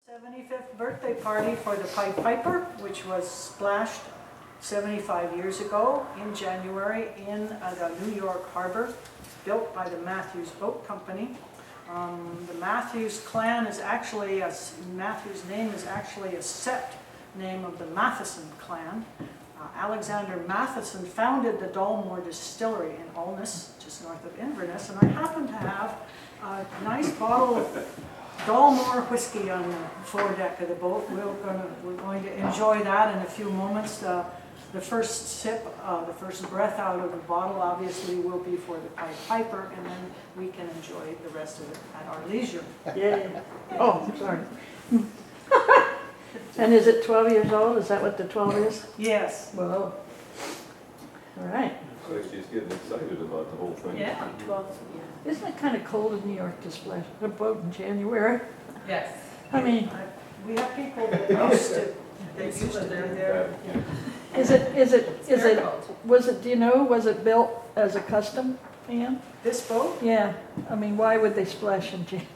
75th birthday party for the Pied Piper, which was splashed 75 years ago in January in the New York Harbor, built by the Matthews Boat Company. The Matthews clan is actually, Matthews name is actually a set name of the Matheson clan. Alexander Matheson founded the Dalmore Distillery in Alness, just north of Inverness, and I happen to have a nice bottle of Dalmore whiskey on the foredeck of the boat. We're going to enjoy that in a few moments. The first sip, the first breath out of the bottle obviously will be for the Pied Piper, and then we can enjoy the rest of it at our leisure. Yeah. Oh, I'm sorry. And is it 12 years old? Is that what the 12 is? Yes. Whoa. All right. So she's getting excited about the whole thing. Yeah, 12, Isn't it kind of cold in New York to splash a boat in January? yes. I mean, We have people that used to, they used to be there. is it, Very cold. was it, do you know, was it built as a custom, Ann? This boat, Yeah. I mean, why would they splash in January?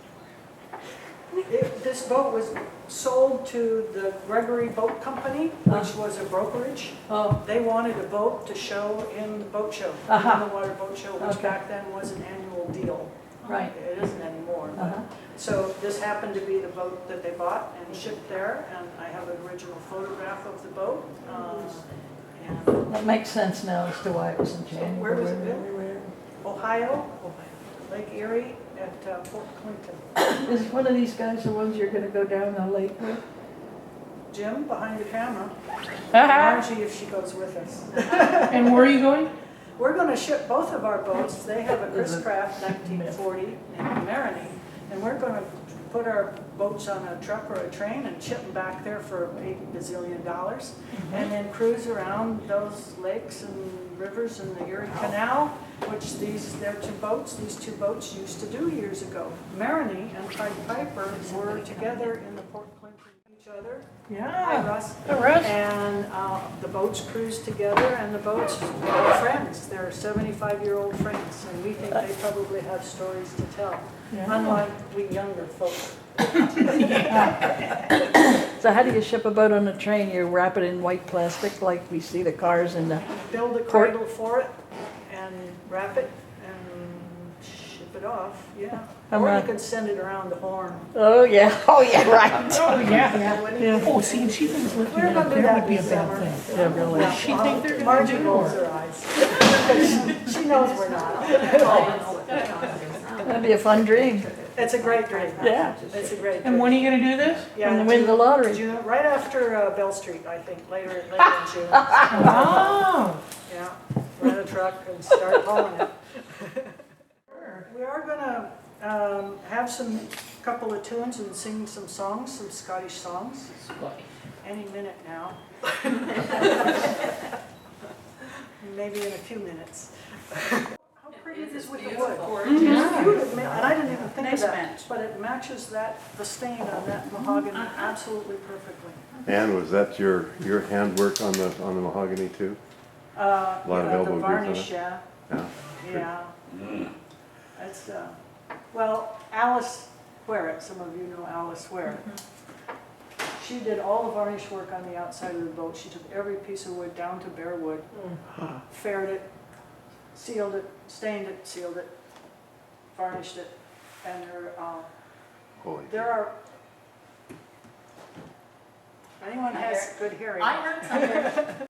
this boat was sold to the Gregory Boat Company, which was a brokerage. Oh, They wanted a boat to show in the boat show, the Uh-huh. Underwater Boat Show, which Okay. back then was an annual deal. right. It isn't anymore. but- Uh-huh. So this happened to be the boat that they bought and shipped there, and I have an original photograph of the boat. And That makes sense now as to why it was in January. where was it built? Ohio, Lake Erie at Fort Clinton. Is one of these guys the ones you're gonna go down the lake with? Jim behind the camera, Uh-huh. Margie if she goes with us. And where are you going? We're going to ship both of our boats. They have a Chris Craft 1940 named Marini, and we're going to put our boats on a truck or a train and ship them back there for $8 bazillion, and then cruise around those lakes and rivers in the Erie Canal, which they're these two boats used to do years ago. Marini and Pied Piper were together in the Port Clinton each other. Hi, Yeah. Russ. Russ. And the boats cruise together, and the boats are friends. They're 75-year-old friends, and we think they probably have stories to tell, Yeah. unlike we younger folk. So how do you ship a boat on a train? You wrap it in white plastic like we see the cars in the, Build a Port- cradle for it, and wrap it, and ship it off, yeah. I'm Or you not- can send it around the Horn. oh yeah, right. Oh, yeah. Yeah. Oh, see, and she thinks looking We're at gonna do there that would be a this bad summer. thing. Yeah, really. Yeah, she think they're gonna Margie do rolls or- her eyes. She knows we're not. That'd be a fun dream. It's a great dream. Yeah. It's a great dream. And when are you gonna do this? Yeah, And win the lottery. June, right after Bell Street, I think, later in June. Oh, Yeah, rent a truck and start hauling it. We are gonna have couple of tunes and sing some songs, some Scottish songs, any minute now. Maybe in a few minutes. How pretty it is with the wood. It's beautiful, and I didn't even think of Nice that, match. but it matches the stain on that mahogany absolutely perfectly. Ann, was that your handwork on the mahogany too? A lot of elbow the grease on varnish, it? yeah. Yeah. Yeah. It's, well, Alice Wherrett, some of you know Alice Wherrett. She did all the varnish work on the outside of the boat. She took every piece of wood down to bare wood, faired it, sealed it, stained it, sealed it, varnished it, and Holy. there are, if anyone has good hearing. I heard something.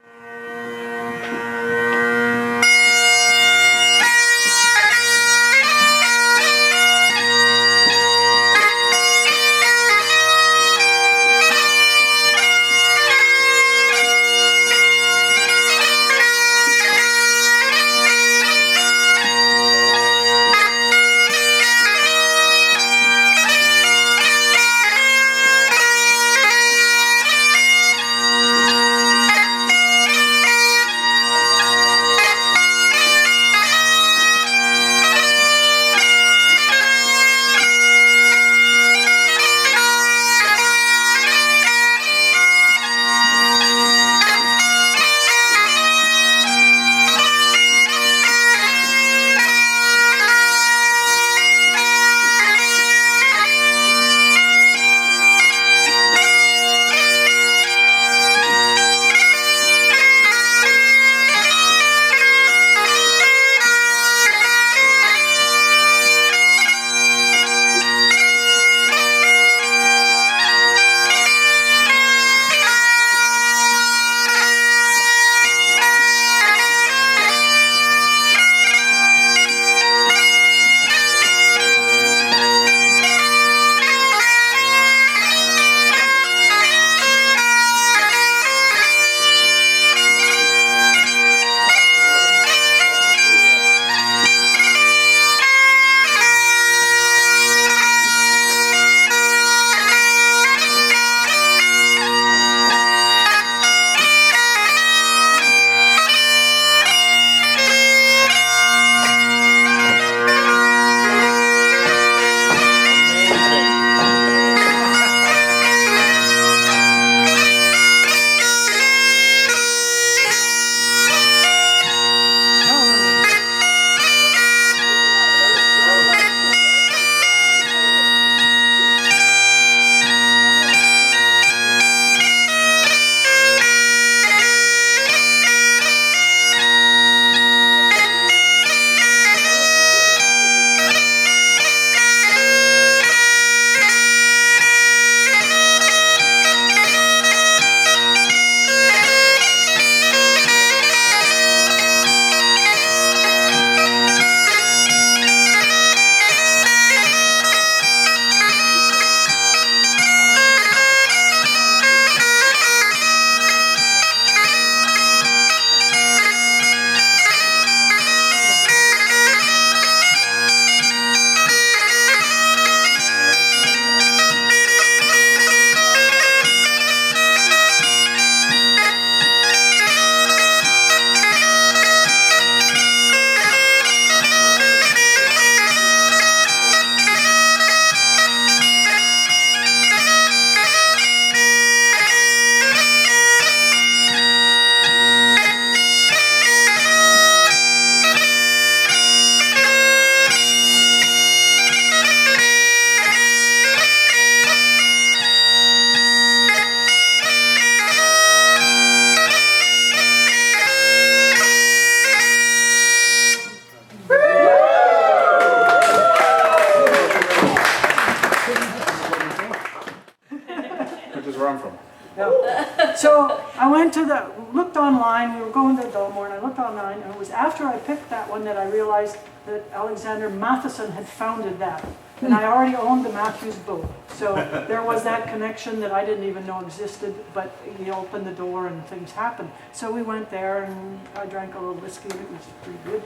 looked online, we were going to Dalmore, and I looked online, and it was after I picked that one that I realized that Alexander Matheson had founded that. And I already owned the Matthews boat. So there was that connection that I didn't even know existed, but he opened the door and things happened. So we went there and I drank a little whiskey and it was pretty good.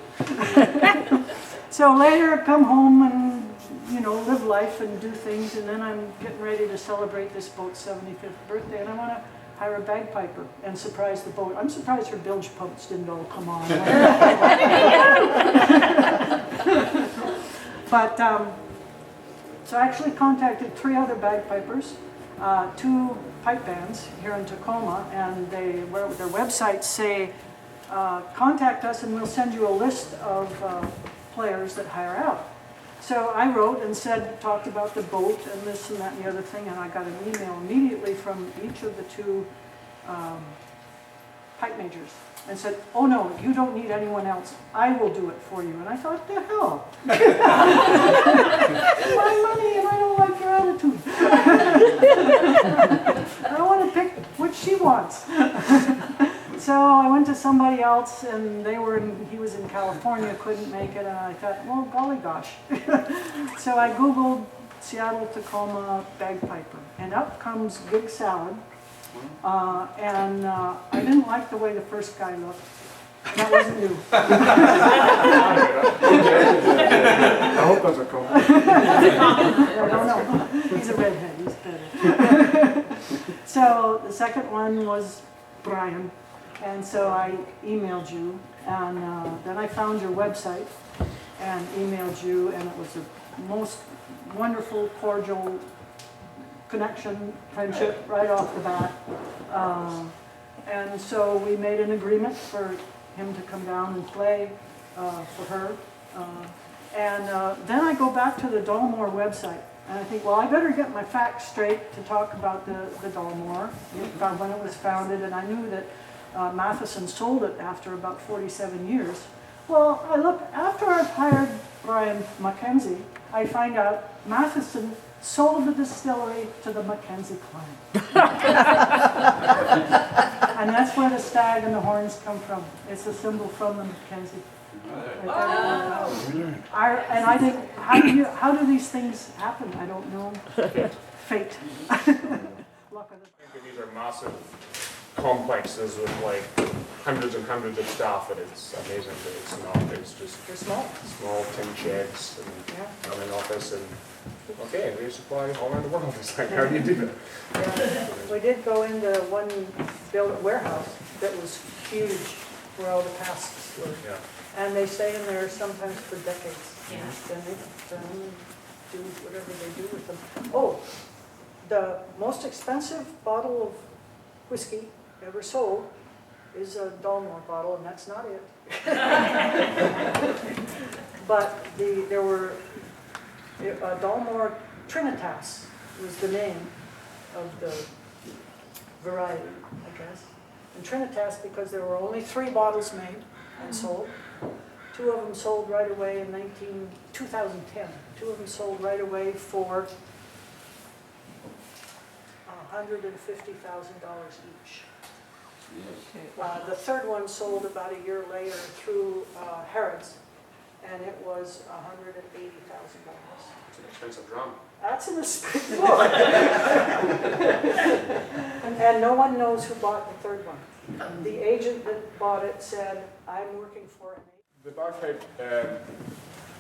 So later I come home and, live life and do things, and then I'm getting ready to celebrate this boat's 75th birthday, and I want to hire a bagpiper and surprise the boat. I'm surprised her bilge pumps didn't all come on. But, so I actually contacted 3 other bagpipers, 2 pipe bands here in Tacoma, and their websites say, contact us and we'll send you a list of players that hire out. So I wrote and talked about the boat and this and that and the other thing, and I got an email immediately from each of the 2 pipe majors and said, oh no, you don't need anyone else. I will do it for you. And I thought, the hell? My money and I don't like your attitude. I want to pick what she wants. So I went to somebody else, and he was in California, couldn't make it, and I thought, well, golly gosh. So I Googled Seattle, Tacoma bagpiper, and up comes Big Salad. And I didn't like the way the first guy looked. That wasn't new. I hope that's a compliment. No. He's a redhead, he's better. So the second one was Brian. And so I emailed you, and then I found your website and emailed you, and it was the most wonderful, cordial connection, friendship right off the bat. And so we made an agreement for him to come down and play for her. And then I go back to the Dalmore website, and I think, well, I better get my facts straight to talk about the Dalmore, when it was founded, and I knew that Matheson sold it after about 47 years. Well, I look, after I've hired Brian Mackenzie, I find out Matheson sold the distillery to the Mackenzie clan. And that's where the stag and the horns come from. It's a symbol from the Mackenzie. And I think, how do these things happen? I don't know. Fate. Luck of the... These are massive complexes with like hundreds and hundreds of staff, and it's amazing that it's not. It's just They're small. small tin sheds and an office and okay, we supply all around the world. It's like, how do you do that? Yeah. We did go into one warehouse that was huge where all the casks were. Yeah. And they stay in there sometimes for decades. Yeah. Then they do whatever they do with them. Oh, the most expensive bottle of whiskey ever sold is a Dalmore bottle, and that's not it. But there were Dalmore Trinitas was the name of the variety, I guess. And Trinitas because there were only 3 bottles made and sold. 2 of them sold right away in 2010. 2 of them sold right away for $150,000 each. The third one sold about a year later through Harrods, and it was $180,000. It's an expensive drum. That's an expensive book. And no one knows who bought the third one. The agent that bought it said, I'm working for an agent. The bagpipe,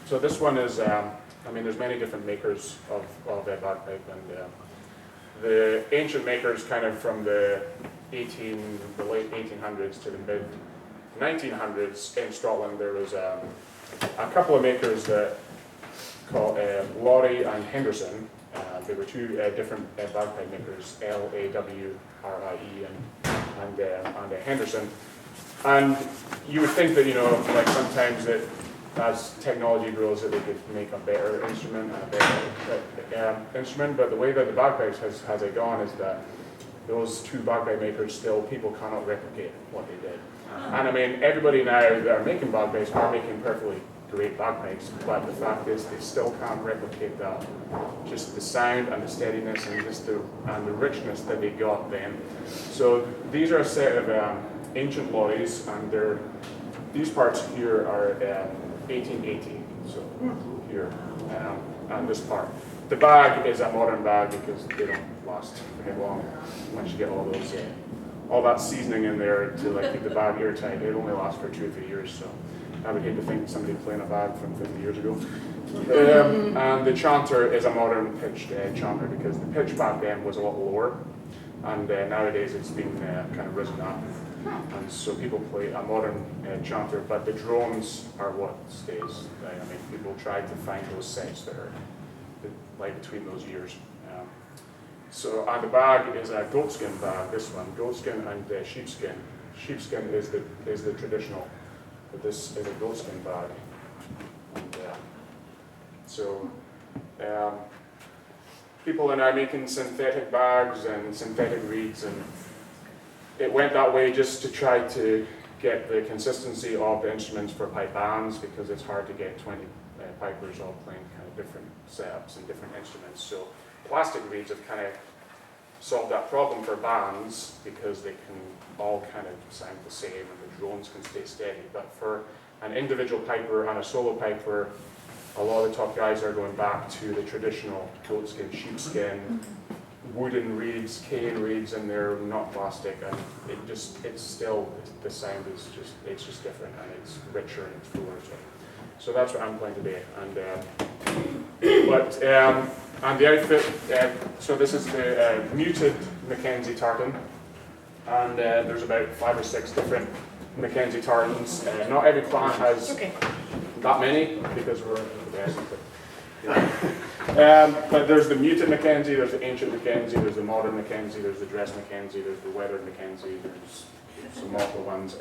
so this one is, there's many different makers of a bagpipe, and the ancient makers kind of from the late 1800s to the mid 1900s in Scotland. There was a couple of makers that called Laurie and Henderson. There were 2 different bagpipe makers, Lawrie and Henderson. And you would think that, like sometimes that as technology grows that they could make a better instrument and a better instrument, but the way that the bagpipes has it gone is that those 2 bagpipe makers people cannot replicate what they did. And everybody now that are making bagpipes are making perfectly great bagpipes, but the fact is they still can't replicate that. Just the sound and the steadiness and just the richness that they got then. So these are a set of ancient lorries, and these parts here are 1880. So here and this part. The bag is a modern bag because they don't last very long once you get all those. All that seasoning in there to like keep the bag airtight. It only lasts for 2 or 3 years, so I would hate to think somebody playing a bag from 50 years ago. And the chanter is a modern pitched chanter because the pitch back then was a lot lower, and nowadays it's been kind of risen up, and so people play a modern chanter, but the drones are what stays. I mean, people try to find those sets that are like between those years. So the bag is a goatskin bag, this one, goatskin and sheepskin. Sheepskin is the traditional, but this is a goatskin bag. And, so people are now making synthetic bags and synthetic reeds, and it went that way just to try to get the consistency of the instruments for pipe bands, because it's hard to get 20 pipers all playing kind of different setups and different instruments. So plastic reeds have kind of solved that problem for bands because they can all kind of sound the same and the drones can stay steady. But for an individual piper and a solo piper, a lot of the top guys are going back to the traditional goatskin, sheepskin, wooden reeds, cane reeds, and they're not plastic, and it's still, the sound is just different, and it's richer and it's fuller. So that's what I'm playing today. And and the outfit, so this is the muted Mackenzie tartan, and there's about 5 or 6 different Mackenzie tartans. Not every clan has that many because we're the best. But there's the muted Mackenzie, there's the ancient Mackenzie, there's the modern Mackenzie, there's the dress Mackenzie, there's the weathered Mackenzie, there's some multiple ones.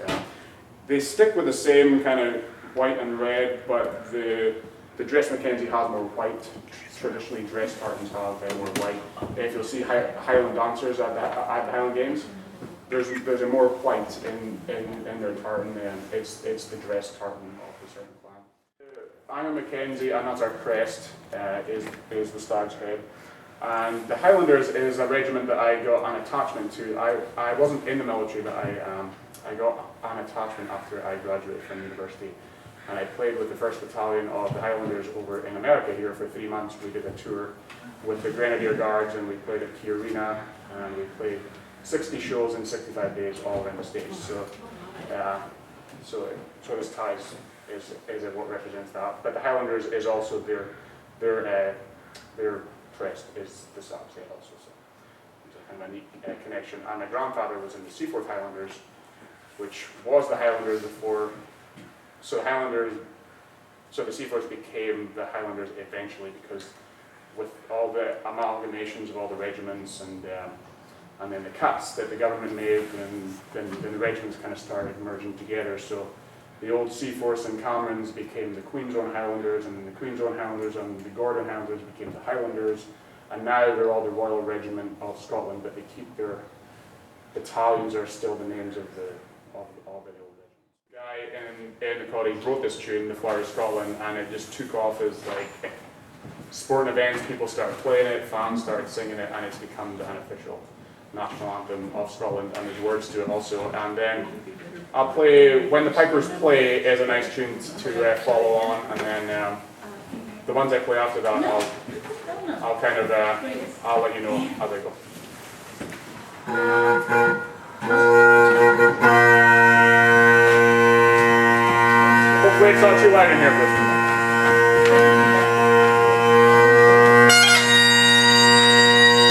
They stick with the same kind of white and red, but the dress Mackenzie has more white. Traditionally, dress tartans have more white. If you'll see Highland dancers at the Highland Games, there's a more white in their tartan, and it's the dress tartan of a certain clan. I'm a Mackenzie, and that's our crest, is the stag's head. And the Highlanders is a regiment that I got an attachment to. I wasn't in the military, but I got an attachment after I graduated from university. And I played with the 1st Battalion of the Highlanders over in America here for 3 months. We did a tour with the Grenadier Guards, and we played at Key Arena, and we played 60 shows in 65 days all around the States. So this ties is what represents that. But the Highlanders is also their crest is the Sab's head also. So it's a kind of a neat connection. And my grandfather was in the Seaforth Highlanders, which was the Highlanders before. So the Seaforths became the Highlanders eventually, because with all the amalgamations of all the regiments and then the cuts that the government made, and then the regiments kind of started merging together. So the old Seaforths and Camerons became the Queen's Own Highlanders, and then the Queen's Own Highlanders and the Gordon Highlanders became the Highlanders, and now they're all the Royal Regiment of Scotland, but they keep their battalions are still the names of the old regiments. The guy in the college wrote this tune, The Flower of Scotland, and it just took off as like sporting events. People started playing it, fans started singing it, and it's become the unofficial national anthem of Scotland, and there's words to it also. And then I'll play, when the pipers play, is a nice tune to follow on, and then the ones I play after that, I'll kind of, I'll let you know as I go. Hopefully it's not too loud in here, Kristen.